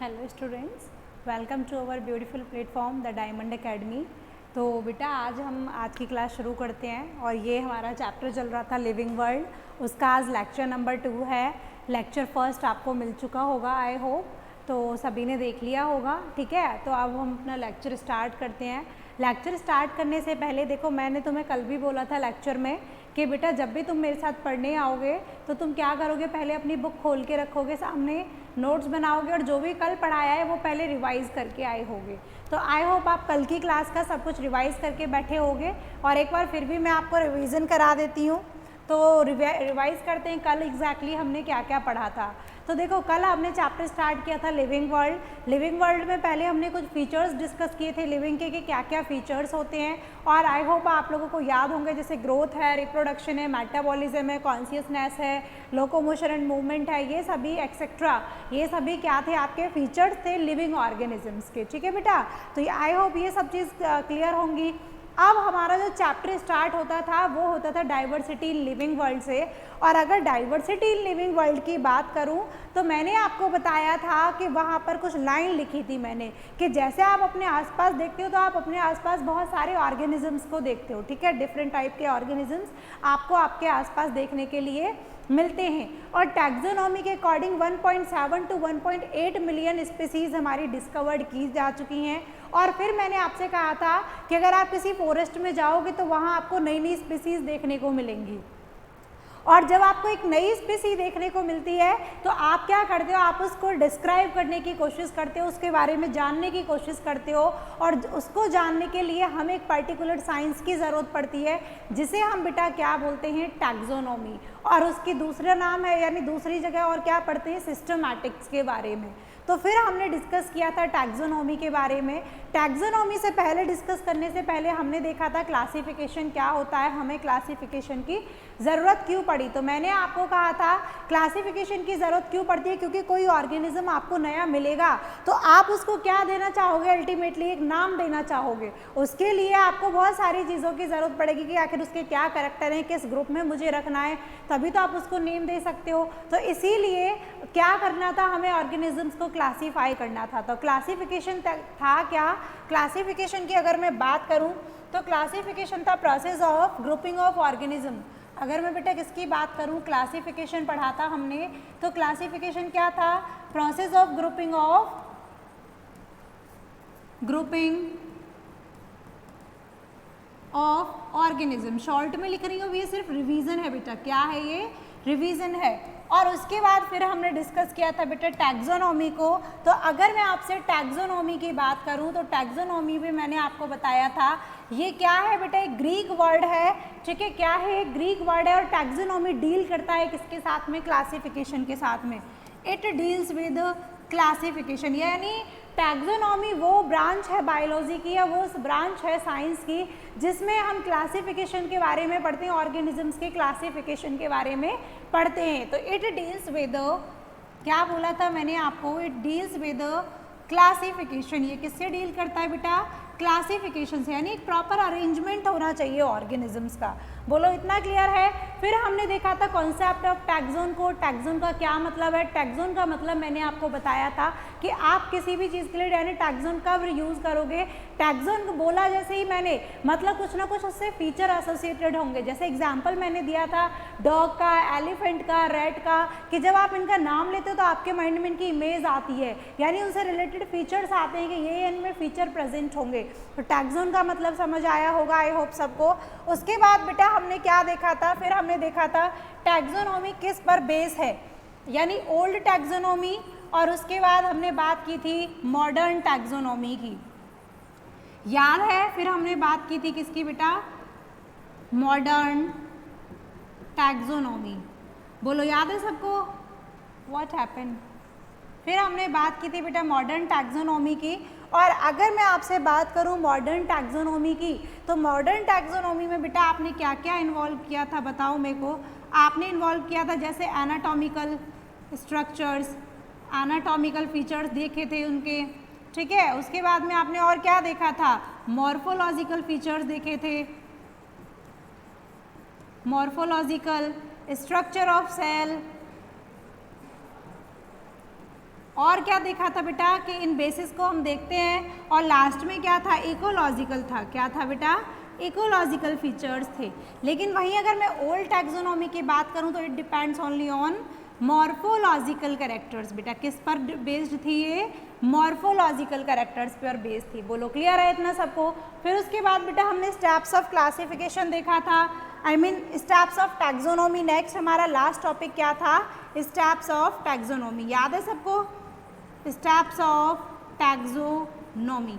Hello students, welcome to our beautiful platform the diamond academy. तो बेटा आज की क्लास शुरू करते हैं और ये हमारा चैप्टर चल रहा था लिविंग वर्ल्ड, उसका आज लेक्चर नंबर 2 है। लेक्चर फर्स्ट आपको मिल चुका होगा आई होप, तो सभी ने देख लिया होगा। ठीक है, तो अब हम अपना लेक्चर स्टार्ट करते हैं। लेक्चर स्टार्ट करने से पहले देखो, मैंने तुम्हें कल भी बोला था लेक्चर में कि बेटा जब भी तुम मेरे साथ पढ़ने आओगे तो तुम क्या करोगे, पहले अपनी बुक खोल के रखोगे सामने, नोट्स बनाओगे और जो भी कल पढ़ाया है वो पहले रिवाइज़ करके आए होगे। तो आई होप आप कल की क्लास का सब कुछ रिवाइज़ करके बैठे होगे। और एक बार फिर भी मैं आपको रिवीजन करा देती हूँ। तो रिवाइज़ करते हैं कल एग्जैक्टली हमने क्या क्या पढ़ा था। तो देखो, कल हमने चैप्टर स्टार्ट किया था लिविंग वर्ल्ड। लिविंग वर्ल्ड में पहले हमने कुछ फीचर्स डिस्कस किए थे लिविंग के, कि क्या क्या फीचर्स होते हैं। और आई होप आप लोगों को याद होंगे, जैसे ग्रोथ है, रिप्रोडक्शन है, मेटाबॉलिज्म है, कॉन्शियसनेस है, लोकोमोशन एंड मूवमेंट है, ये सभी एक्सेट्रा, ये सभी क्या थे, आपके फीचर्स थे लिविंग ऑर्गेनिजम्स के। ठीक है बेटा, तो आई होप ये सब चीज़ क्लियर होंगी। अब हमारा जो चैप्टर स्टार्ट होता था वो होता था डाइवर्सिटी इन लिविंग वर्ल्ड से। और अगर डाइवर्सिटी इन लिविंग वर्ल्ड की बात करूं तो मैंने आपको बताया था कि वहाँ पर कुछ लाइन लिखी थी मैंने, कि जैसे आप अपने आसपास देखते हो तो आप अपने आसपास बहुत सारे ऑर्गेनिजम्स को देखते हो। ठीक है, डिफरेंट टाइप के ऑर्गेनिजम्स आपको आपके आसपास देखने के लिए मिलते हैं। और टैक्सोनॉमी के अकॉर्डिंग 1.7 टू 1.8 मिलियन स्पीसीज हमारी डिस्कवर्ड की जा चुकी हैं। और फिर मैंने आपसे कहा था कि अगर आप किसी फॉरेस्ट में जाओगे तो वहाँ आपको नई नई स्पीसीज देखने को मिलेंगी। और जब आपको एक नई स्पीसीज देखने को मिलती है तो आप क्या करते हो, आप उसको डिस्क्राइब करने की कोशिश करते हो, उसके बारे में जानने की कोशिश करते हो। और उसको जानने के लिए हमें एक पर्टिकुलर साइंस की ज़रूरत पड़ती है, जिसे हम बेटा क्या बोलते हैं, टैक्सोनॉमी। और उसकी दूसरा नाम है, यानी दूसरी जगह और क्या पढ़ते हैं, सिस्टमैटिक्स के बारे में। तो फिर हमने डिस्कस किया था टैक्सोनॉमी के बारे में। टैक्सोनॉमी से पहले डिस्कस करने से पहले हमने देखा था क्लासिफिकेशन क्या होता है, हमें क्लासिफिकेशन की ज़रूरत क्यों पड़ी। तो मैंने आपको कहा था क्लासिफिकेशन की ज़रूरत क्यों पड़ती है, क्योंकि कोई ऑर्गेनिज्म आपको नया मिलेगा तो आप उसको क्या देना चाहोगे, अल्टीमेटली एक नाम देना चाहोगे। उसके लिए आपको बहुत सारी चीज़ों की ज़रूरत पड़ेगी कि आखिर उसके क्या करैक्टर हैं, किस ग्रुप में मुझे रखना है, तभी तो आप उसको नेम दे सकते हो। तो इसीलिए क्या करना था, हमें ऑर्गेनिजम्स को क्लासीफाई करना था। तो क्लासिफिकेशन था क्या, क्लासिफिकेशन की अगर मैं बात करूं तो क्लासिफिकेशन था process of grouping of organism. अगर मैं बेटा किसकी बात करूं, क्लासिफिकेशन पढ़ा था हमने, तो क्लासिफिकेशन क्या था, process of grouping of organism. Short में लिख रही हूँ, ये सिर्फ रिवीजन है बेटा, क्या है ये, रिवीजन है। और उसके बाद फिर हमने डिस्कस किया था बेटा टैक्सोनॉमी को। तो अगर मैं आपसे टैक्सोनॉमी की बात करूं तो टैक्सोनॉमी भी मैंने आपको बताया था, ये क्या है बेटा, एक ग्रीक वर्ड है। ठीक है, क्या है, एक ग्रीक वर्ड है। और टैक्सोनॉमी डील करता है किसके साथ में, क्लासिफिकेशन के साथ में। इट डील्स विद क्लासिफिकेशन, यानी टैक्सोनॉमी वो ब्रांच है बायोलॉजी की, या वो ब्रांच है साइंस की जिसमें हम क्लासिफिकेशन के बारे में पढ़ते हैं, ऑर्गेनिजम्स के क्लासिफिकेशन के बारे में पढ़ते हैं। तो इट डील्स विद, क्या बोला था मैंने आपको, इट डील्स विद क्लासिफिकेशन। ये किससे डील करता है बेटा, क्लासिफिकेशन से, यानी एक प्रॉपर अरेंजमेंट होना चाहिए ऑर्गेनिजम्स का। बोलो इतना क्लियर है। फिर हमने देखा था कॉन्सेप्ट ऑफ टैक्सोन को। टैक्सोन का क्या मतलब है, टैक्सोन का मतलब मैंने आपको बताया था कि आप किसी भी चीज़ के लिए यानी टैक्सोन कब यूज़ करोगे, टैक्सोन को बोला जैसे ही मैंने, मतलब कुछ ना कुछ उससे फीचर एसोसिएटेड होंगे। जैसे एग्जाम्पल मैंने दिया था डॉग का, एलिफेंट का, रैट का, कि जब आप इनका नाम लेते हो तो आपके माइंड में इनकी इमेज आती है, यानी उनसे रिलेटेड फीचर्स आते हैं कि ये इनमें फीचर प्रेजेंट होंगे। तो टैक्सोन का मतलब समझ आया होगा आई होप सबको। उसके बाद बेटा हमने क्या देखा था, फिर हमने देखा था टैक्सोनॉमी किस पर बेस है, यानी ओल्ड टैक्सोनॉमी। और उसके बाद हमने बात की थी मॉडर्न टैक्सोनॉमी की, याद है। फिर हमने बात की थी किसकी बेटा, मॉडर्न टैक्सोनॉमी। बोलो याद है सबको, व्हाट हैपेंड। फिर हमने बात की थी बेटा मॉडर्न टैक्सोनॉमी की। और अगर मैं आपसे बात करूं मॉडर्न टैक्सोनॉमी की, तो मॉडर्न टैक्सोनॉमी में बेटा आपने क्या क्या इन्वॉल्व किया था, बताओ मेरे को। आपने इन्वॉल्व किया था जैसे एनाटॉमिकल स्ट्रक्चर्स, एनाटॉमिकल फीचर्स देखे थे उनके। ठीक है, उसके बाद में आपने और क्या देखा था, मॉर्फोलॉजिकल फीचर्स देखे थे, मॉर्फोलॉजिकल, स्ट्रक्चर ऑफ सेल, और क्या देखा था बेटा कि इन बेसिस को हम देखते हैं, और लास्ट में क्या था, इकोलॉजिकल था। क्या था बेटा, इकोलॉजिकल फीचर्स थे। लेकिन वहीं अगर मैं ओल्ड टैक्सोनॉमी की बात करूं तो it depends only on morphological characters. बेटा किस पर बेस्ड थी ये, मॉर्फोलॉजिकल कैरेक्टर्स पर बेस्ड थी। बोलो क्लियर है इतना सबको। फिर उसके बाद बेटा हमने स्टेप्स ऑफ क्लासिफिकेशन देखा था, I mean steps of taxonomy. Next हमारा लास्ट टॉपिक क्या था, स्टेप्स ऑफ टैक्सोनॉमी। याद है सबको, स्टेप्स ऑफ टैक्सोनॉमी।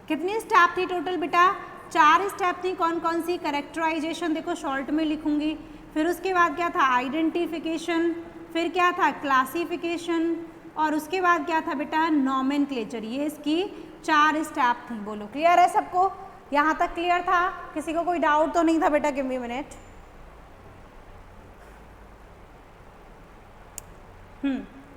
कितनी स्टेप थी टोटल बेटा, 4 स्टेप थी। कौन कौन सी, कैरेक्टराइजेशन, देखो शॉर्ट में लिखूंगी। फिर उसके बाद क्या था, आइडेंटिफिकेशन। फिर क्या था, क्लासिफिकेशन। और उसके बाद क्या था बेटा, नॉमेनक्लेचर। ये इसकी 4 स्टेप थी। बोलो क्लियर है सबको, यहाँ तक क्लियर था? किसी को कोई डाउट तो नहीं था बेटा? Give me minute.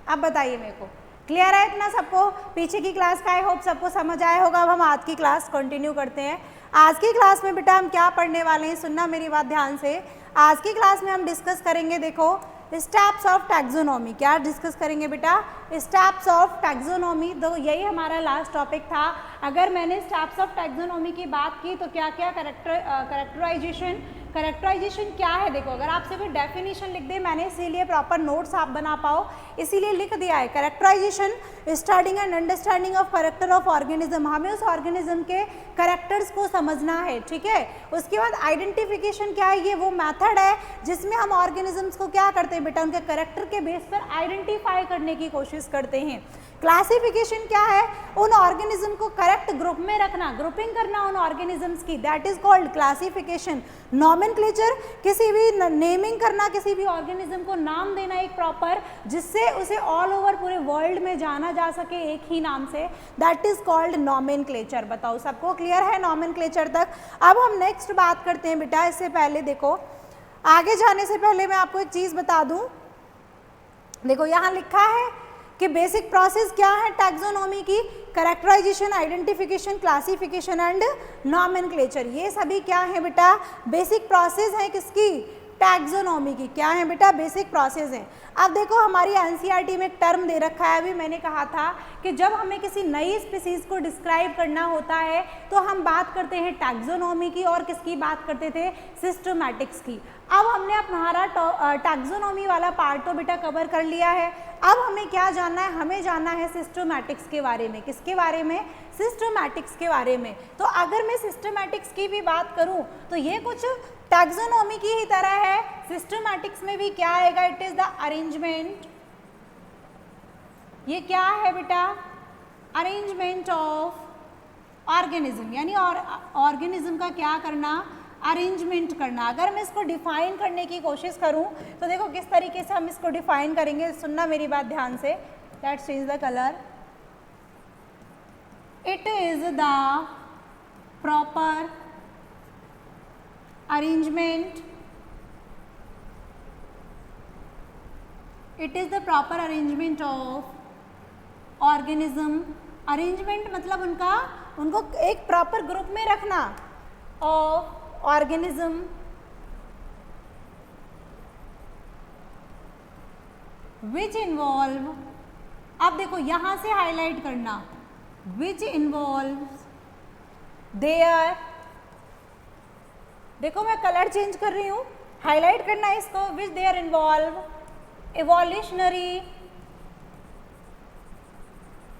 अब बताइए मेरे को, क्लियर है इतना सबको? पीछे की क्लास का आई होप सबको समझ आया होगा। अब हम आज की क्लास कंटिन्यू करते हैं। आज की क्लास में बेटा हम क्या पढ़ने वाले हैं, सुनना मेरी बात ध्यान से। आज की क्लास में हम डिस्कस करेंगे, देखो स्टेप्स ऑफ टैक्सोनॉमी। क्या डिस्कस करेंगे बेटा, स्टेप्स ऑफ टैक्सोनॉमी। तो यही हमारा लास्ट टॉपिक था। अगर मैंने स्टेप्स ऑफ टैक्सोनॉमी की बात की तो क्या क्या कैरेक्टराइजेशन क्या है, देखो अगर आपसे कोई डेफिनेशन लिख दे, मैंने इसीलिए प्रॉपर नोट्स आप बना पाओ इसीलिए लिख दिया है। Characterization, studying and understanding of character of organism. हमें उस ऑर्गेनिज्म के कैरेक्टर्स को समझना है, ठीक है। उसके बाद आइडेंटिफिकेशन क्या है, ये वो मेथड है जिसमें हम ऑर्गेनिजम्स को क्या करते हैं बेटा, उनके कैरेक्टर के बेस पर आइडेंटिफाई करने की कोशिश करते हैं। क्लासिफिकेशन क्या है, उन ऑर्गेनिज्म को करेक्ट ग्रुप में रखना, ग्रुपिंग करना उन ऑर्गेनिजम्स की, that is called classification. Nomenclature, किसी भी नेमिंग करना, किसी भी ऑर्गेनिज्म को नाम देना एक प्रॉपर, जिससे उसे ऑल ओवर पूरे वर्ल्ड में जाना जा सके एक ही नाम से, दैट इज कॉल्ड नॉमेनक्लेचर। बताओ सबको क्लियर है नॉमेनक्लेचर तक? अब हम नेक्स्ट बात करते हैं बेटा। इससे पहले देखो, आगे जाने से पहले मैं आपको एक चीज बता दूं। देखो यहाँ लिखा है कि बेसिक प्रोसेस क्या है टैक्सोनॉमी की, characterization, identification, classification and nomenclature. ये सभी क्या है बेटा, बेसिक प्रोसेस है किसकी, टैक्सोनॉमी की। क्या है बेटा, बेसिक प्रोसेस है। अब देखो हमारी एनसीईआरटी में एक टर्म दे रखा है, अभी मैंने कहा था कि जब हमें किसी नई स्पीसीज को डिस्क्राइब करना होता है तो हम बात करते हैं टैक्सोनॉमी की, और किसकी बात करते थे, सिस्टमैटिक्स की। अब हमने हमारा टैक्सोनॉमी वाला पार्ट तो बेटा कवर कर लिया है। अब हमें क्या जानना है, हमें जानना है सिस्टमैटिक्स के बारे में। किसके बारे में, सिस्टमैटिक्स के बारे में। तो अगर मैं सिस्टमैटिक्स की भी बात करूं तो ये कुछ टैक्सोनॉमी की ही तरह है। सिस्टमैटिक्स में भी क्या आएगा, इट इज द अरेंजमेंट। ये क्या है बेटा, अरेंजमेंट ऑफ ऑर्गेनिज्म, यानी ऑर्गेनिज्म का क्या करना, अरेंजमेंट करना। अगर मैं इसको डिफाइन करने की कोशिश करूं तो देखो किस तरीके से हम इसको डिफाइन करेंगे, सुनना मेरी बात ध्यान से। Let's change the colour. It is the proper arrangement, it is the proper arrangement of organism. Arrangement मतलब उनको एक प्रॉपर ग्रुप में रखना ऑफ ऑर्गेनिज्म विच इन्वॉल्व, अब देखो यहां से हाईलाइट करना, विच इन्वॉल्व देयर, देखो मैं कलर चेंज कर रही हूं, हाईलाइट करना है इसको, which there involve evolutionary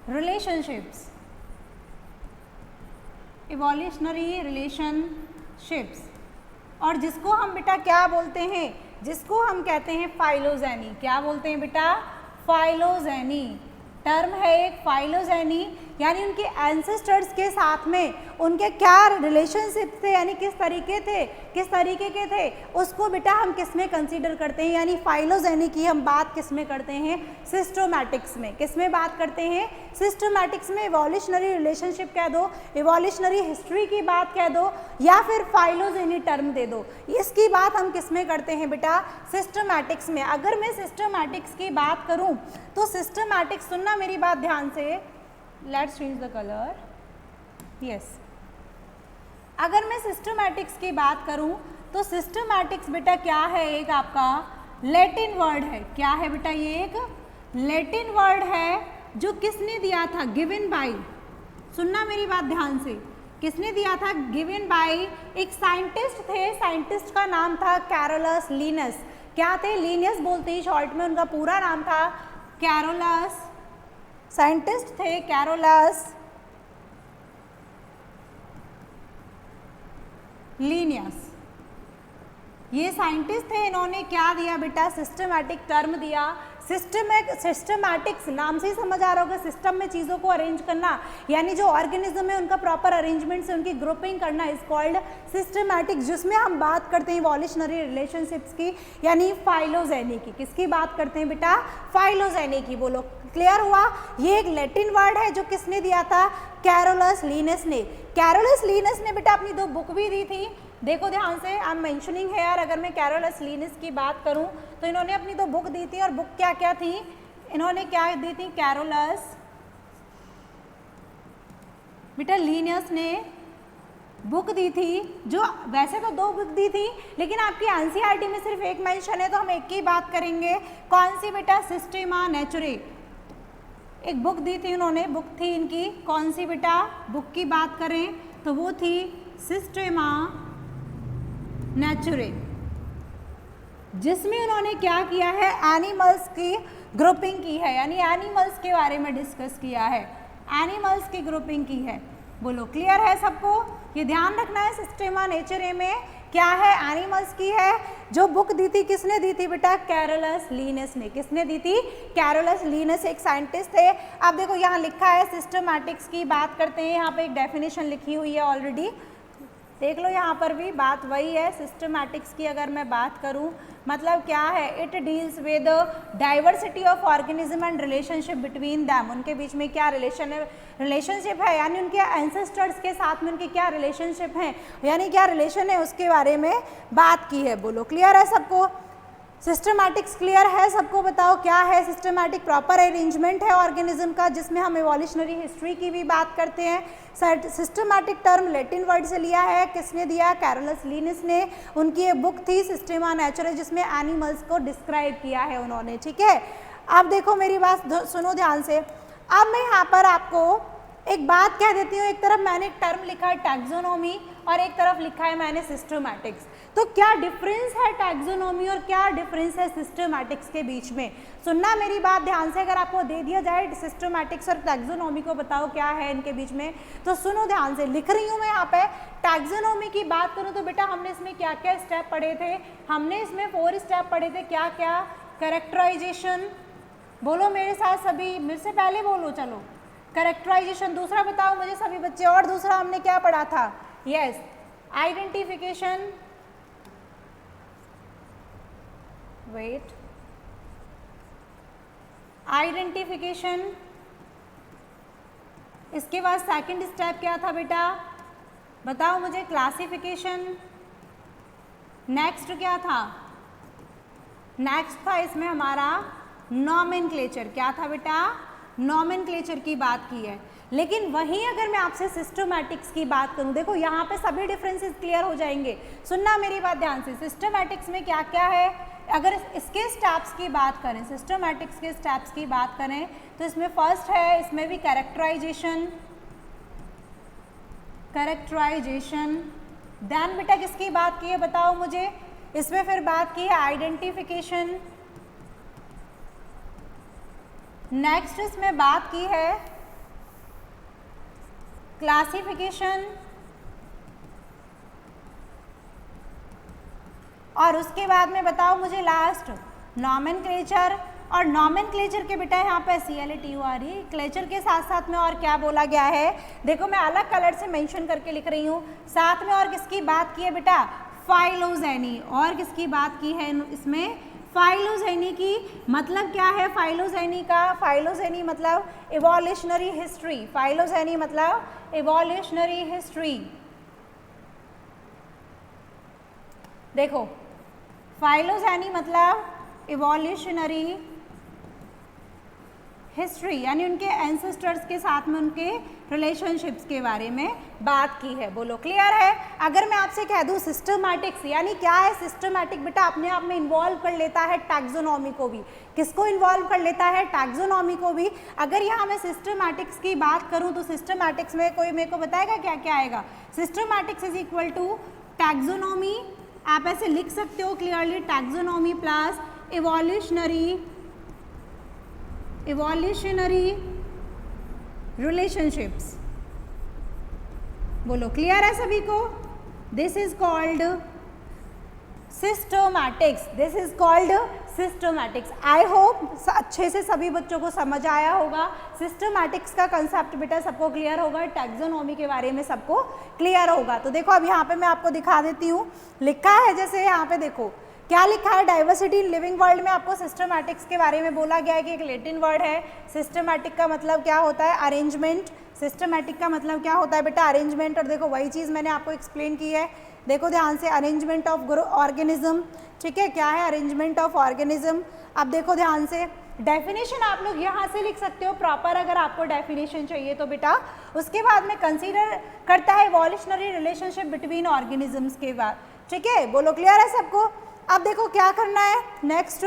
relationships, evolutionary relationships। और जिसको हम बेटा क्या बोलते हैं, जिसको हम कहते हैं फाइलोजेनी। क्या बोलते हैं बेटा, फाइलोजेनी। टर्म है एक फाइलोजेनी, यानी उनके एंसेस्टर्स के साथ में उनके क्या रिलेशनशिप थे, यानी किस तरीके के थे, उसको बेटा हम किस में कंसीडर करते हैं, यानी फाइलोजेनी की हम बात किस में करते हैं, सिस्टमैटिक्स में। किस में बात करते हैं, सिस्टमैटिक्स में। इवोल्यूशनरी रिलेशनशिप कह दो, इवोल्यूशनरी हिस्ट्री की बात कह दो, या फिर फाइलोजेनी टर्म दे दो, इसकी बात हम किस में करते हैं बेटा, सिस्टमैटिक्स में। अगर मैं सिस्टमैटिक्स की बात करूं तो सिस्टमैटिक्स, सुनना मेरी बात ध्यान से, let's change the colour, yes. अगर मैं सिस्टमैटिक्स की बात करूं तो सिस्टमैटिक्स बेटा क्या है, एक आपका लैटिन वर्ड है। क्या है बेटा, ये एक लैटिन वर्ड है जो किसने दिया था, गिवन बाय, सुनना मेरी बात ध्यान से, किसने दिया था, गिवन बाय एक साइंटिस्ट थे, साइंटिस्ट का नाम था कैरोलस लीनस। क्या थे, लीनियस बोलते हैं शॉर्ट में, उनका पूरा नाम था कैरोलस, साइंटिस्ट थे कैरोलस लीनियस। ये साइंटिस्ट थे, इन्होंने क्या दिया बेटा, सिस्टमैटिक टर्म दिया। सिस्टमैटिक्स नाम से ही समझ आ रहा होगा, सिस्टम में चीज़ों को अरेंज करना, यानी जो ऑर्गेनिज्म है उनका प्रॉपर अरेंजमेंट से उनकी ग्रुपिंग करना इज कॉल्ड सिस्टमैटिक्स, जिसमें हम बात करते हैं इवोल्यूशनरी रिलेशनशिप्स की, यानी फाइलोजेनी की। किसकी बात करते हैं बेटा, फाइलोजेनी की। बोलो क्लियर हुआ। ये एक लैटिन वर्ड है जो किसने दिया था, कैरोलस लीनस ने। कैरोलस लीनस ने बेटा अपनी 2 बुक भी दी थी, देखो ध्यान से, आई एम मेंशनिंग है यार, अगर मैं कैरोलस लीनस की बात करूं तो इन्होंने अपनी 2 बुक दी थी, और बुक क्या क्या थी, इन्होंने क्या दी थी, कैरोलस बेटा लीनस ने बुक दी थी, जो वैसे तो 2 बुक दी थी, लेकिन आपकी एनसीईआरटी में सिर्फ एक मेंशन है, तो हम एक की बात करेंगे। कौन सी बेटा, सिस्टेमा नेचुरे, एक बुक दी थी उन्होंने, बुक थी इनकी, कौन सी बेटा, बुक की बात करें तो वो थी सिस्टेमा नेचुरे, जिसमें उन्होंने क्या किया है, एनिमल्स की ग्रुपिंग की है, यानी एनिमल्स के बारे में डिस्कस किया है, एनिमल्स की ग्रुपिंग की है। बोलो क्लियर है सबको, ये ध्यान रखना है। सिस्टेमा नेचुरे में क्या है, एनिमल्स की है। जो बुक दी थी किसने दी थी बेटा, कैरोलस लीनस ने। किसने दी थी, कैरोलस लीनस, एक साइंटिस्ट थे। अब देखो यहाँ लिखा है सिस्टमैटिक्स की बात करते हैं, यहाँ पे एक डेफिनेशन लिखी हुई है ऑलरेडी, देख लो यहाँ पर भी बात वही है। सिस्टमैटिक्स की अगर मैं बात करूँ मतलब क्या है, it deals with diversity of organism and relationship between them, उनके बीच में क्या रिलेशनशिप है, यानी उनके एंसेस्टर्स के साथ में उनकी क्या रिलेशनशिप है, यानी क्या रिलेशन है, उसके बारे में बात की है। बोलो क्लियर है सबको, सिस्टमैटिक्स क्लियर है सबको, बताओ क्या है सिस्टमैटिक, प्रॉपर अरेंजमेंट है ऑर्गेनिज्म का, जिसमें हम इवोल्यूशनरी हिस्ट्री की भी बात करते हैं। सिस्टमैटिक टर्म लैटिन वर्ड से लिया है, किसने दिया, कैरोलस लीनस ने, उनकी एक बुक थी सिस्टेमा नेचुरे, जिसमें एनिमल्स को डिस्क्राइब किया है उन्होंने, ठीक है। अब देखो मेरी बात सुनो ध्यान से, अब मैं यहाँ पर आपको एक बात कह देती हूँ, एक तरफ मैंने एक टर्म लिखा है टैक्सोनॉमी और एक तरफ लिखा है मैंने सिस्टमैटिक्स, तो क्या डिफरेंस है टैक्सोनॉमी और क्या डिफरेंस है सिस्टमैटिक्स के बीच में, सुनना मेरी बात ध्यान से। अगर आपको दे दिया जाए सिस्टमैटिक्स और टैक्सोनॉमी को बताओ क्या है इनके बीच में, तो सुनो ध्यान से, लिख रही हूँ मैं यहाँ पे। टैक्सोनॉमी की बात करूँ तो बेटा हमने इसमें क्या क्या स्टेप पढ़े थे, हमने इसमें 4 स्टेप पढ़े थे, क्या क्या, कैरेक्टराइजेशन, बोलो मेरे साथ सभी, मेरे से पहले बोलो चलो, कैरेक्टराइजेशन, दूसरा बताओ मुझे सभी बच्चे, और दूसरा हमने क्या पढ़ा था, यस, आइडेंटिफिकेशन, वेट, आइडेंटिफिकेशन, इसके बाद सेकंड स्टेप क्या था बेटा, बताओ मुझे, क्लासिफिकेशन, नेक्स्ट क्या था, नेक्स्ट था इसमें हमारा नॉमेनक्लेचर, क्या था बेटा, नॉमेनक्लेचर की बात की है। लेकिन वहीं अगर मैं आपसे सिस्टमैटिक्स की बात करूं, देखो यहाँ पे सभी डिफरेंसेस क्लियर हो जाएंगे, सुनना मेरी बात ध्यान से। सिस्टमैटिक्स में क्या क्या है, अगर इसके स्टेप्स की बात करें, सिस्टमैटिक्स के स्टेप्स की बात करें तो इसमें फर्स्ट है, इसमें भी कैरेक्टराइजेशन, देन बेटा किसकी बात की है बताओ मुझे, इसमें फिर बात की है आइडेंटिफिकेशन, नेक्स्ट इसमें बात की है क्लासिफिकेशन, और उसके बाद में बताओ मुझे लास्ट नॉमेनक्लेचर, और नॉमेनक्लेचर के बेटा यहाँ पे CLATU आ रही है, क्लेचर के साथ साथ में और क्या बोला गया है, देखो मैं अलग कलर से मेंशन करके लिख रही हूँ, साथ में और किसकी बात की है बेटा, फाइलोजेनी, और किसकी बात की है इसमें, फाइलोजेनी की। मतलब क्या है फाइलोजेनी का, फाइलोजेनी मतलब इवोल्यूशनरी हिस्ट्री, फाइलोजेनी मतलब इवोल्यूशनरी हिस्ट्री। देखो फाइलोजेनी मतलब इवोल्यूशनरी हिस्ट्री यानी उनके एंसेस्टर्स के साथ में उनके रिलेशनशिप्स के बारे में बात की है। बोलो क्लियर है। अगर मैं आपसे कह दूं सिस्टमैटिक्स यानी क्या है सिस्टमैटिक, बेटा अपने आप में इन्वॉल्व कर लेता है टैक्सोनॉमी को भी। किसको इन्वॉल्व कर लेता है? टैक्सोनॉमी को भी। अगर यहाँ मैं सिस्टमैटिक्स की बात करूँ तो सिस्टमैटिक्स में कोई मेरे को बताएगा क्या क्या आएगा? Systematics is equal to taxonomy, आप ऐसे लिख सकते हो clearly, taxonomy plus evolutionary relationships. बोलो क्लियर है सभी को? This is called systematics, this is called systematics. I hope अच्छे से सभी बच्चों को समझ आया होगा। सिस्टमैटिक्स का कंसेप्ट बेटा सबको क्लियर होगा, टैक्सोनॉमी के बारे में सबको क्लियर होगा। तो देखो अब यहाँ पे मैं आपको दिखा देती हूँ, लिखा है जैसे यहाँ पे देखो क्या लिखा है, डाइवर्सिटी इन लिविंग वर्ल्ड में आपको सिस्टमैटिक्स के बारे में बोला गया है कि एक लैटिन वर्ड है। सिस्टमैटिक का मतलब क्या होता है? अरेंजमेंट। सिस्टमैटिक का मतलब क्या होता है बेटा? अरेंजमेंट। और देखो वही चीज़ मैंने आपको एक्सप्लेन की है, देखो ध्यान से, अरेंजमेंट ऑफ ऑर्गेनिज्म। ठीक है, क्या है अरेंजमेंट ऑफ ऑर्गेनिज्म? अब देखो ध्यान से, डेफिनेशन आप लोग यहाँ से लिख सकते हो प्रॉपर अगर आपको डेफिनेशन चाहिए तो बेटा। उसके बाद में कंसीडर करता है इवोल्यूशनरी रिलेशनशिप बिटवीन ऑर्गेनिजम्स के बाद। ठीक है, बोलो क्लियर है सबको? अब देखो क्या करना है नेक्स्ट,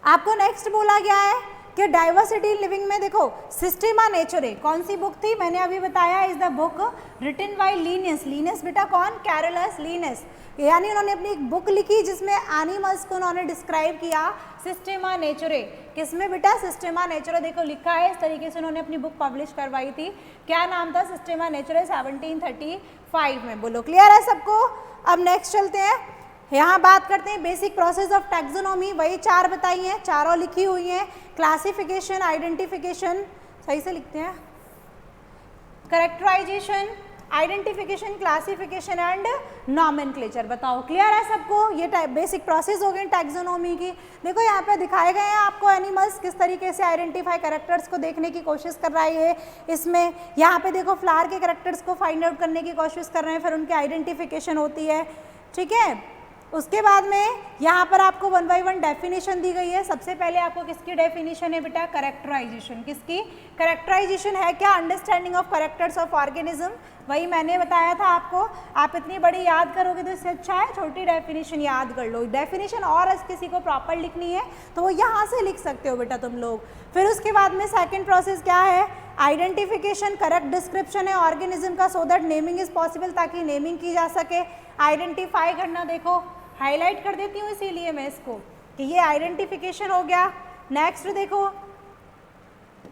आपको नेक्स्ट बोला गया है कि डाइवर्सिटी लिविंग में देखो सिस्टेमा नेचुरे, कौन सी बुक थी? मैंने अभी बताया, is the book written by Linnaeus. Linnaeus बेटा कौन? Carolus Linnaeus. यानी उन्होंने अपनी एक बुक लिखी जिसमें एनिमल्स को उन्होंने डिस्क्राइब किया सिस्टेमा नेचुरे। किसमें बेटा? सिस्टेमा नेचुरे। देखो लिखा है, इस तरीके से उन्होंने अपनी बुक पब्लिश करवाई थी। क्या नाम था? सिस्टेमा नेचुरे, 1735 में। बोलो क्लियर है सबको? अब नेक्स्ट चलते हैं, यहाँ बात करते हैं बेसिक प्रोसेस ऑफ टैक्सोनॉमी। वही चार बताई हैं, चारों लिखी हुई हैं, क्लासिफिकेशन, आइडेंटिफिकेशन, सही से लिखते हैं, characterization, identification, classification and nomenclature. बताओ क्लियर है सबको? ये बेसिक प्रोसेस हो गई टैक्सोनॉमी की। देखो यहाँ पे दिखाए गए हैं आपको एनिमल्स किस तरीके से आइडेंटिफाई कैरेक्टर्स को देखने की कोशिश कर रहा है। इसमें यहाँ पे देखो फ्लावर के कैरेक्टर्स को फाइंड आउट करने की कोशिश कर रहे हैं, फिर उनकी आइडेंटिफिकेशन होती है। ठीक है, उसके बाद में यहाँ पर आपको 1 बाय 1 डेफिनेशन दी गई है। सबसे पहले आपको किसकी डेफिनेशन है बेटा? कैरेक्टराइजेशन। किसकी? कैरेक्टराइजेशन है क्या? Understanding of characters of organism. वही मैंने बताया था आपको, आप इतनी बड़ी याद करोगे तो इससे अच्छा है छोटी डेफिनेशन याद कर लो। डेफिनेशन और किसी को प्रॉपर लिखनी है तो वो यहाँ से लिख सकते हो बेटा तुम लोग। फिर उसके बाद में सेकेंड प्रोसेस क्या है? आइडेंटिफिकेशन, करेक्ट डिस्क्रिप्शन है ऑर्गेनिज्म का so that naming is possible, ताकि नेमिंग की जा सके। आइडेंटिफाई करना, देखो हाईलाइट कर देती हूँ इसीलिए मैं इसको कि ये आइडेंटिफिकेशन हो गया। नेक्स्ट देखो,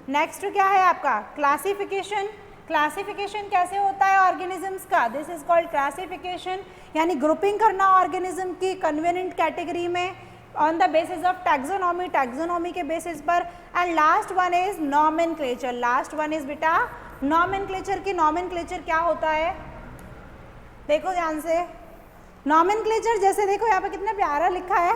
नेक्स्ट क्या है आपका? क्लासिफिकेशन। क्लासिफिकेशन कैसे होता है ऑर्गेनिजम्स का? दिस इज कॉल्ड क्लासिफिकेशन, यानी ग्रुपिंग करना ऑर्गेनिज्म की कन्वीनिएंट कैटेगरी में on the basis of taxonomy, taxonomy के बेसिस पर। And last one is nomenclature. Last one is बेटा नॉमेनक्लेचर। की नॉमेनक्लेचर क्या होता है? देखो ध्यान से, नॉमेनक्लेचर जैसे देखो यहाँ पे कितना प्यारा लिखा है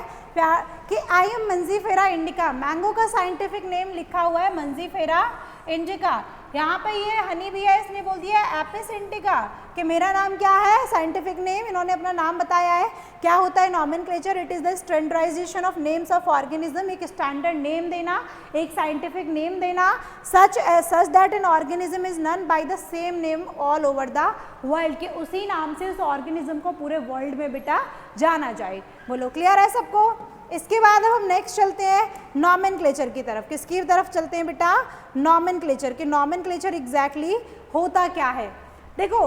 कि आई एम मंजीफेरा इंडिका। मैंगो का साइंटिफिक नेम लिखा हुआ है मंजीफेरा इंडिका। यहाँ पे ये हनी भी है, इसने बोल दिया एपिस इंडिका कि मेरा नाम क्या है, साइंटिफिक नेम, इन्होंने अपना नाम बताया है। क्या होता है nomenclature? It is the standardization of names of organism. एक स्टैंडर्ड नेम देना, एक साइंटिफिक नेम देना, such that an organism is known by the same name all over the world, के उसी नाम से उस ऑर्गेनिज्म को पूरे वर्ल्ड में बेटा जाना जाए। बोलो क्लियर है सबको? इसके बाद अब हम नेक्स्ट चलते हैं नॉमेनक्लेचर की तरफ। किसकी तरफ चलते हैं बेटा? नॉमेनक्लेचर। कि नॉमेनक्लेचर एग्जैक्टली होता क्या है? देखो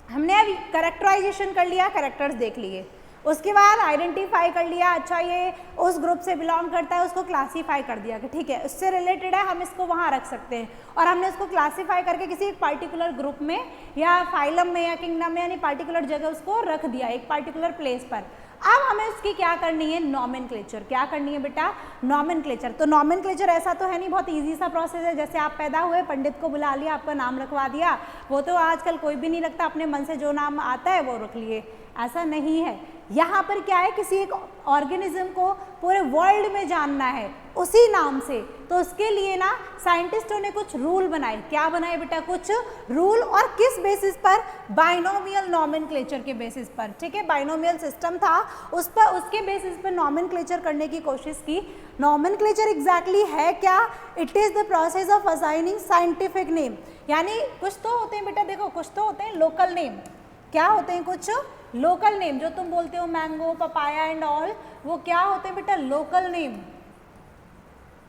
हमने अब कैरेक्टराइजेशन कर लिया, कैरेक्टर्स देख लिए, उसके बाद आइडेंटिफाई कर लिया, अच्छा ये उस ग्रुप से बिलोंग करता है, उसको क्लासीफाई कर दिया कि ठीक है उससे रिलेटेड है, हम इसको वहाँ रख सकते हैं। और हमने उसको क्लासीफाई करके किसी एक पार्टिकुलर ग्रुप में या फाइलम में या किंगडम में, यानी पार्टिकुलर जगह उसको रख दिया एक पार्टिकुलर प्लेस पर। अब हमें उसकी क्या करनी है? नॉमेनक्लेचर। क्या करनी है बेटा? नॉमेनक्लेचर। तो नॉमेनक्लेचर ऐसा तो है नहीं, बहुत इजी सा प्रोसेस है। जैसे आप पैदा हुए, पंडित को बुला लिया, आपका नाम रखवा दिया, वो तो आजकल कोई भी नहीं रखता, अपने मन से जो नाम आता है वो रख लिए। ऐसा नहीं है। यहाँ पर क्या है, किसी एक ऑर्गेनिज्म को पूरे वर्ल्ड में जानना है उसी नाम से, तो उसके लिए ना साइंटिस्टों ने कुछ रूल बनाए। क्या बनाए बेटा? कुछ रूल। और किस बेसिस पर? बाइनोमियल नॉमेनक्लेचर के बेसिस पर। ठीक है, बाइनोमियल सिस्टम था उस पर, उसके बेसिस पर नॉमेनक्लेचर करने की कोशिश की। नॉमेनक्लेचर एग्जैक्टली है क्या? It is the process of assigning scientific name. यानी कुछ तो होते हैं बेटा, देखो कुछ तो होते हैं लोकल नेम। क्या होते हैं? कुछ लोकल नेम, जो तुम बोलते हो मैंगो, पपाया एंड ऑल, वो क्या होते हैं बेटा? Local name.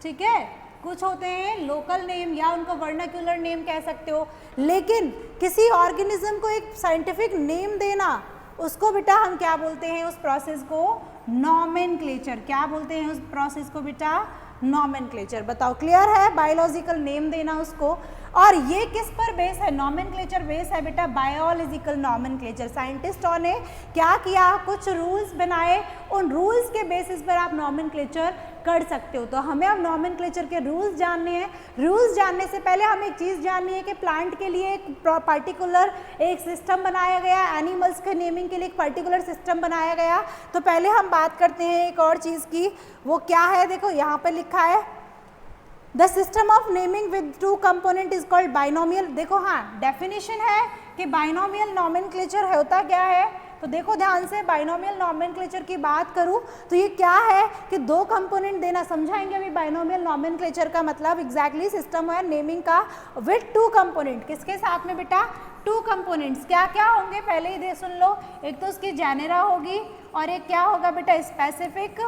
ठीक है, कुछ होते हैं लोकल नेम या उनको वर्नाक्युलर नेम कह सकते हो। लेकिन किसी ऑर्गेनिज्म को एक साइंटिफिक नेम देना, उसको बेटा हम क्या बोलते हैं? उस प्रोसेस को नॉमेनक्लेचर। क्या बोलते हैं उस प्रोसेस को बेटा? नॉमेनक्लेचर। बताओ, क्लियर है? बायोलॉजिकल नेम देना उसको। और ये किस पर बेस है? नॉमेनक्लेचर बेस है बेटा बायोलॉजिकल नॉमेनक्लेचर। साइंटिस्टों ने क्या किया? कुछ रूल्स बनाए, उन रूल्स के बेसिस पर आप नॉमेनक्लेचर कर सकते हो। तो हमें अब नॉमेनक्लेचर के रूल्स जानने हैं। रूल्स जानने से पहले हमें एक चीज़ जाननी है कि प्लांट के लिए एक पर्टिकुलर एक सिस्टम बनाया गया, एनिमल्स के नेमिंग के लिए एक पर्टिकुलर सिस्टम बनाया गया। तो पहले हम बात करते हैं एक और चीज़ की, वो क्या है? देखो यहाँ पर लिखा है the system of naming with two component is called binomial. देखो हाँ, डेफिनेशन है कि बाइनोमियल नॉमेनक्लेचर होता क्या है। तो देखो ध्यान से, बाइनोमियल नॉमेनक्लेचर की बात करूं तो ये क्या है कि दो कंपोनेंट देना। समझाएंगे अभी बाइनोमियल नॉमेनक्लेचर का मतलब एग्जैक्टली सिस्टम है नेमिंग का विद टू कंपोनेंट। किसके साथ में बेटा? Two components. क्या क्या होंगे पहले ही दे सुन लो। एक तो उसकी जेनेरा होगी और एक क्या होगा बेटा? Specific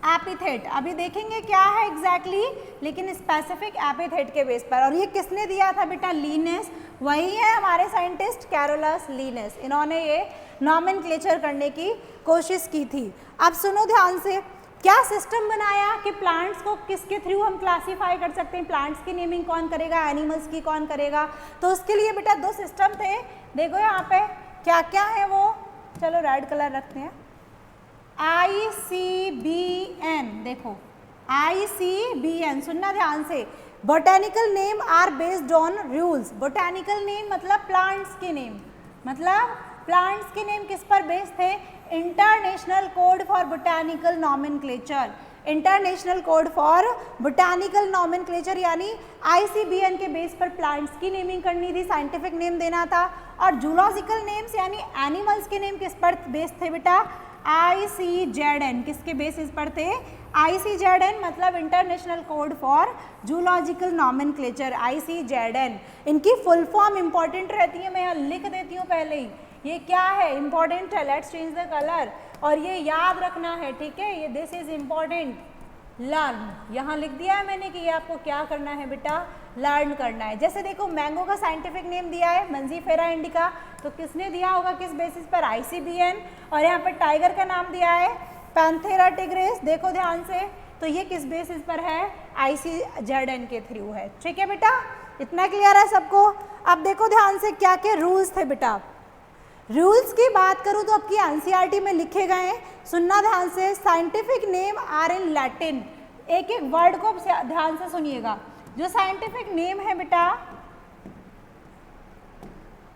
epithet. अभी देखेंगे क्या है एग्जैक्टली, लेकिन स्पेसिफिक एपिथेट के बेस पर। और ये किसने दिया था बेटा? लीनेस। वही है हमारे साइंटिस्ट कैरोलस लीनेस। इन्होंने ये नॉमेनक्लेचर करने की कोशिश की थी। अब सुनो ध्यान से, क्या सिस्टम बनाया कि प्लांट्स को किसके थ्रू हम क्लासीफाई कर सकते हैं? प्लांट्स की नेमिंग कौन करेगा, एनिमल्स की कौन करेगा? तो उसके लिए बेटा दो सिस्टम थे। देखो यहाँ पे क्या क्या है वो, चलो रेड कलर रखते हैं। ICBN, देखो ICBN, सुनना ध्यान से। Botanical name are based on rules. Botanical name मतलब प्लांट्स के नेम, मतलब प्लांट्स के नेम किस पर बेस्ड थे? International code for botanical nomenclature. International code for botanical nomenclature यानी ICBN के बेस पर प्लांट्स की नेमिंग करनी थी, साइंटिफिक नेम देना था। और जूलॉजिकल नेम्स यानी एनिमल्स के नेम किस पर बेस्ड थे बेटा? ICZN। किसके बेसिस पर थे? ICZN मतलब international code for zoological nomenclature, ICZN। इनकी फुल फॉर्म इंपॉर्टेंट रहती है, मैं यहाँ लिख देती हूँ पहले ही। ये क्या है? इंपॉर्टेंट है। Let's change the colour. और ये याद रखना है, ठीक है? ये दिस इज इंपॉर्टेंट। लर्न, यहाँ लिख दिया है मैंने कि ये आपको क्या करना है बेटा? लर्न करना है। जैसे देखो मैंगो का साइंटिफिक नेम दिया है मंजीफेरा इंडिका, तो किसने दिया होगा? किस बेसिस पर? ICBN। और यहाँ पर टाइगर का नाम दिया है पैंथेरा टिग्रिस। देखो ध्यान से, तो ये किस बेसिस पर है? ICZN के थ्रू है। ठीक है बेटा, इतना क्लियर है सबको? अब देखो ध्यान से क्या क्या रूल्स थे बेटा। रूल्स की बात करूँ तो आपकी NCERT में लिखे गए हैं, सुनना ध्यान से। Scientific name are in Latin. एक एक वर्ड को ध्यान से सुनिएगा। जो साइंटिफिक नेम है बेटा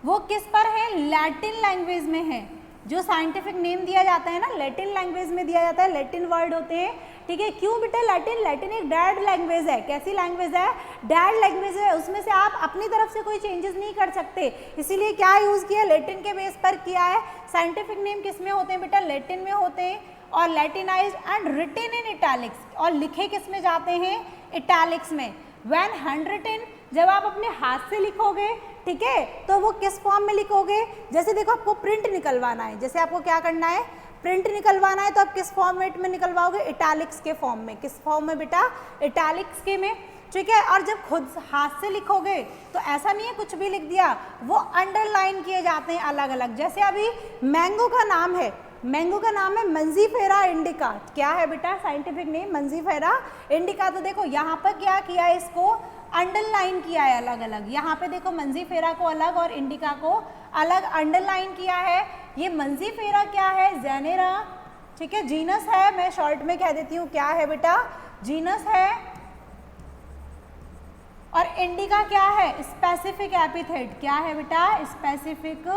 वो किस पर है? लैटिन लैंग्वेज में है। जो साइंटिफिक नेम दिया जाता है ना लैटिन लैंग्वेज में दिया जाता है, लैटिन वर्ड होते हैं। ठीक है, क्यों बेटा लैटिन? लैटिन एक डेड लैंग्वेज है। कैसी लैंग्वेज है? डेड लैंग्वेज है, उसमें से आप अपनी तरफ से कोई चेंजेस नहीं कर सकते। इसीलिए क्या यूज़ किया? लैटिन के बेस पर किया है। साइंटिफिक नेम किस में होते हैं बेटा? लैटिन में होते हैं। और लैटिनाइज्ड एंड रिटन इन इटैलिक्स, और लिखे किस में जाते हैं? इटैलिक्स में। व्हेन हैंडरिटन, जब आप अपने हाथ से लिखोगे, ठीक है, तो वो किस फॉर्म में लिखोगे? जैसे देखो आपको प्रिंट निकलवाना है, जैसे आपको क्या करना है? प्रिंट निकलवाना है, तो आप किस फॉर्मेट में निकलवाओगे? इटैलिक्स के फॉर्म में। किस फॉर्म में बेटा? इटैलिक्स के में। ठीक है, और जब खुद हाथ से लिखोगे तो ऐसा नहीं है कुछ भी लिख दिया, वो अंडरलाइन किए जाते हैं अलग अलग। जैसे अभी मैंगो का नाम है, मैंगो का नाम है मंजीफेरा इंडिका। क्या है बेटा? Scientific name Mangifera indica. तो देखो यहाँ पर क्या किया है? इसको अंडरलाइन किया है अलग अलग। यहाँ पे देखो मंजीफेरा को अलग और इंडिका को अलग अंडरलाइन किया है। ये मंजीफेरा क्या है? जेनेरा। ठीक है, जीनस है, मैं शॉर्ट में कह देती हूँ क्या है बेटा? जीनस है। और इंडिका क्या है? Specific epithet. क्या है बेटा? स्पेसिफिक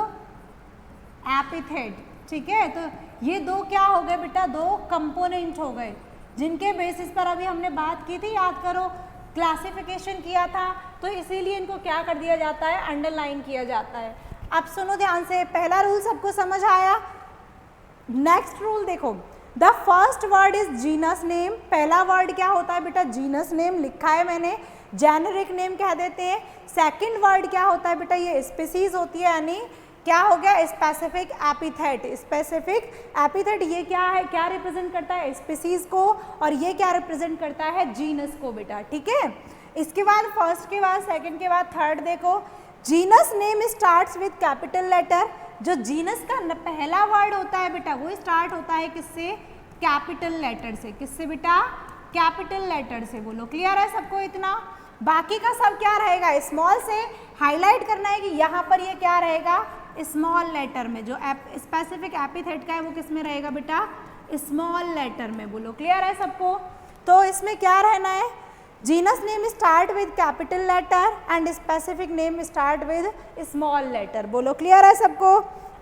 एपिथेट, ठीक है। तो ये दो क्या हो गए बेटा, दो कंपोनेंट हो गए जिनके बेसिस पर अभी हमने बात की थी, याद करो, क्लासिफिकेशन किया था, तो इसीलिए इनको क्या कर दिया जाता है, अंडरलाइन किया जाता है। अब सुनो ध्यान से, पहला रूल सबको समझ आया। नेक्स्ट रूल देखो, the first word is genus name. पहला वर्ड क्या होता है बेटा, जीनस नेम लिखा है मैंने, जेनेरिक नेम कह देते हैं। सेकंड वर्ड क्या होता है बेटा, ये स्पीसीज होती है, यानी क्या हो गया, स्पेसिफिक एपिथेट। स्पेसिफिक एपिथेट ये क्या है, क्या रिप्रेजेंट करता है, स्पीसीज को, और ये क्या रिप्रेजेंट करता है, जीनस को बेटा, ठीक है। इसके बाद फर्स्ट के बाद सेकंड के बाद थर्ड देखो, genus name starts with capital letter. जो जीनस का पहला वर्ड होता है बेटा वो स्टार्ट होता है किससे, कैपिटल लेटर से। किससे बेटा, कैपिटल लेटर से। बोलो क्लियर है सबको इतना। बाकी का सब क्या रहेगा, स्मॉल से। हाईलाइट करना है कि यहाँ पर ये क्या रहेगा, स्मॉल लेटर में। जो स्पेसिफिक एपिथेट का है वो किस में रहेगा बेटा, स्मॉल लेटर में। बोलो क्लियर है सबको। तो इसमें क्या रहना है, genus name start with capital letter and specific name start with small letter. बोलो क्लियर है सबको।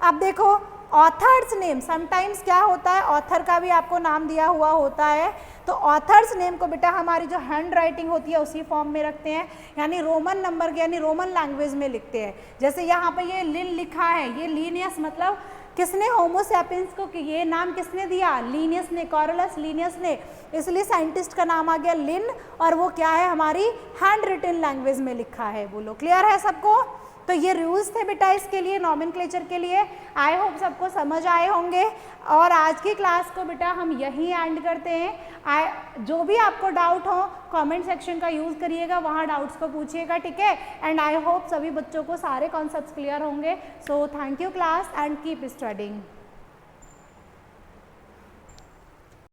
अब देखो ऑथर्स नेम, समटाइम्स क्या होता है, ऑथर का भी आपको नाम दिया हुआ होता है, तो ऑथर्स नेम को बेटा हमारी जो हैंड राइटिंग होती है उसी फॉर्म में रखते हैं, यानी रोमन नंबर के, यानी रोमन लैंग्वेज में लिखते हैं। जैसे यहाँ पे ये लिन लिखा है, ये लीनियस मतलब किसने, होमो सैपियंस को ये नाम किसने दिया, लीनियस ने, कॉरलस लीनियस ने, इसलिए साइंटिस्ट का नाम आ गया लिन, और वो क्या है, हमारी हैंड रिटन लैंग्वेज में लिखा है। बोलो क्लियर है सबको। तो ये रूल्स थे बेटा इसके लिए, नॉमेनक्लेचर के लिए। आई होप सबको समझ आए होंगे। और आज की क्लास को बेटा हम यहीं एंड करते हैं। जो भी आपको डाउट हो कमेंट सेक्शन का यूज़ करिएगा, वहाँ डाउट्स को पूछिएगा, ठीक है। एंड आई होप सभी बच्चों को सारे कॉन्सेप्ट्स क्लियर होंगे। So thank you class and keep studying.